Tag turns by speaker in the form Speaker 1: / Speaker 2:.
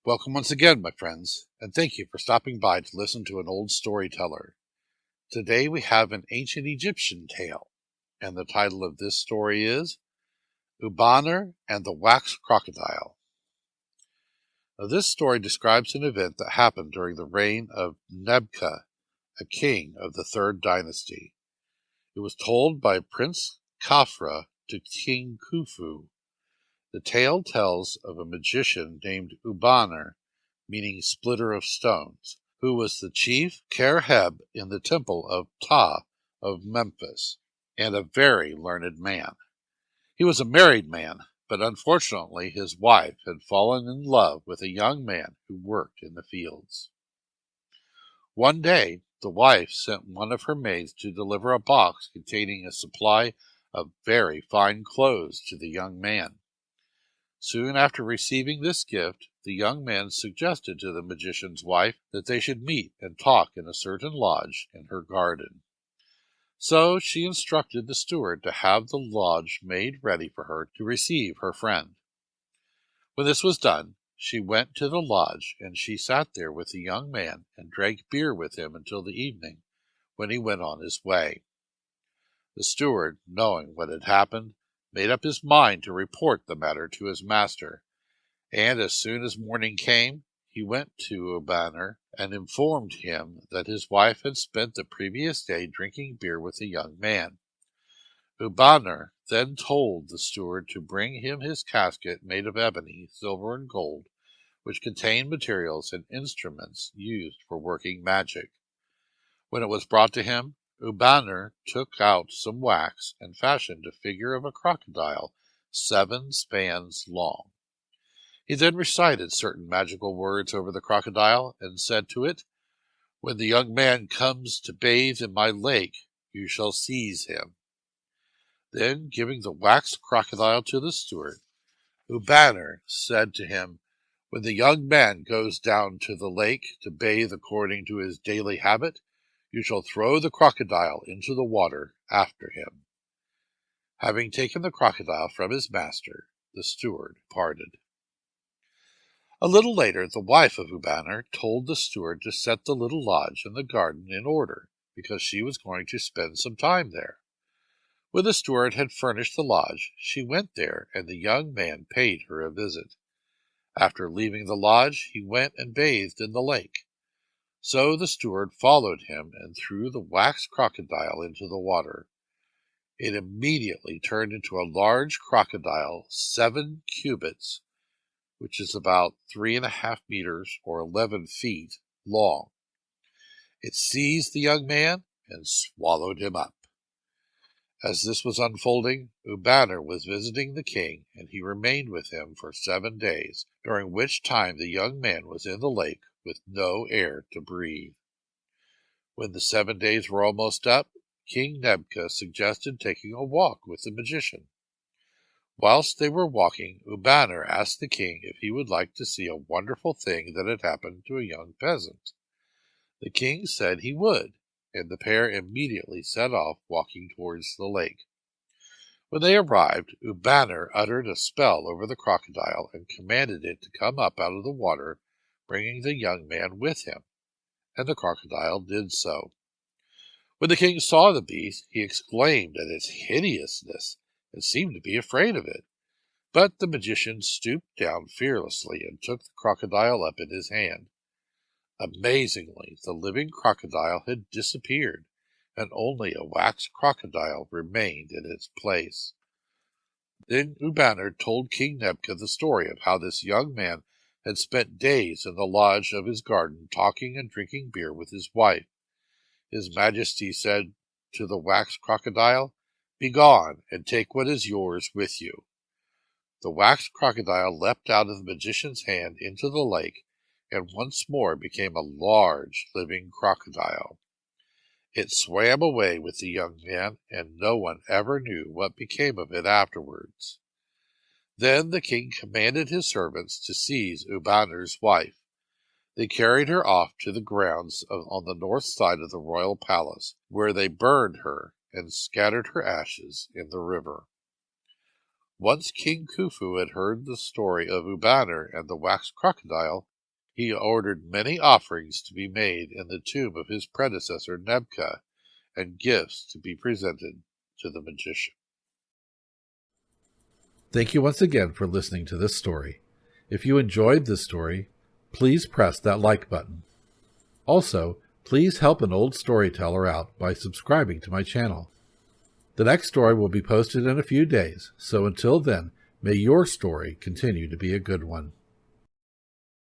Speaker 1: Welcome once again, my friends, and thank you for stopping by to listen to an old storyteller. Today we have an ancient Egyptian tale, and the title of this story is Ubaaner and the Wax Crocodile. Now, this story describes an event that happened during the reign of Nebka, a king of the Third Dynasty. It was told by Prince Khafra to King Khufu. The tale tells of a magician named Ubaaner, meaning splitter of stones, who was the chief Kerheb in the temple of Ptah of Memphis, and a very learned man. He was a married man, but unfortunately his wife had fallen in love with a young man who worked in the fields. One day, the wife sent one of her maids to deliver a box containing a supply of very fine clothes to the young man. Soon after receiving this gift, the young man suggested to the magician's wife that they should meet and talk in a certain lodge in her garden. So she instructed the steward to have the lodge made ready for her to receive her friend. When this was done, she went to the lodge, and she sat there with the young man and drank beer with him until the evening, when he went on his way. The steward, knowing what had happened, made up his mind to report the matter to his master, and as soon as morning came, he went to Ubaaner and informed him that his wife had spent the previous day drinking beer with a young man. Ubaaner then told the steward to bring him his casket made of ebony, silver, and gold, which contained materials and instruments used for working magic. When it was brought to him, Ubaaner took out some wax and fashioned a figure of a crocodile 7 spans long. He then recited certain magical words over the crocodile and said to it, "When the young man comes to bathe in my lake, you shall seize him." Then, giving the wax crocodile to the steward, Ubaaner said to him, "When the young man goes down to the lake to bathe according to his daily habit, you shall throw the crocodile into the water after him." Having taken the crocodile from his master, the steward parted. A little later, the wife of Ubaaner told the steward to set the little lodge and the garden in order, because she was going to spend some time there. When the steward had furnished the lodge, she went there, and the young man paid her a visit. After leaving the lodge, he went and bathed in the lake. So the steward followed him and threw the wax crocodile into the water. It immediately turned into a large crocodile 7 cubits, which is about 3.5 meters or 11 feet long. It seized the young man and swallowed him up. As this was unfolding, Ubaaner was visiting the king, and he remained with him for 7 days, during which time the young man was in the lake with no air to breathe. When the 7 days were almost up, King Nebka suggested taking a walk with the magician. Whilst they were walking, Ubaaner asked the king if he would like to see a wonderful thing that had happened to a young peasant. The king said he would, and the pair immediately set off walking towards the lake. When they arrived, Ubaaner uttered a spell over the crocodile and commanded it to come up out of the water, bringing the young man with him, and the crocodile did so. When the king saw the beast, he exclaimed at its hideousness and seemed to be afraid of it. But the magician stooped down fearlessly and took the crocodile up in his hand. Amazingly, the living crocodile had disappeared, and only a wax crocodile remained in its place. Then Ubaaner told King Nebka the story of how this young man had spent days in the lodge of his garden talking and drinking beer with his wife. His Majesty said to the wax crocodile, "Begone, and take what is yours with you." The wax crocodile leapt out of the magician's hand into the lake, and once more became a large living crocodile. It swam away with the young man, and no one ever knew what became of it afterwards. Then the king commanded his servants to seize Ubaaner's wife. They carried her off to the grounds on the north side of the royal palace, where they burned her and scattered her ashes in the river. Once King Khufu had heard the story of Ubaaner and the wax crocodile, He ordered many offerings to be made in the tomb of his predecessor Nebka, and gifts to be presented to the magician. Thank you once again for listening to this story. If you enjoyed this story, please press that like button. Also, please help an old storyteller out by subscribing to my channel. The next story will be posted in a few days, so until then, may your story continue to be a good one.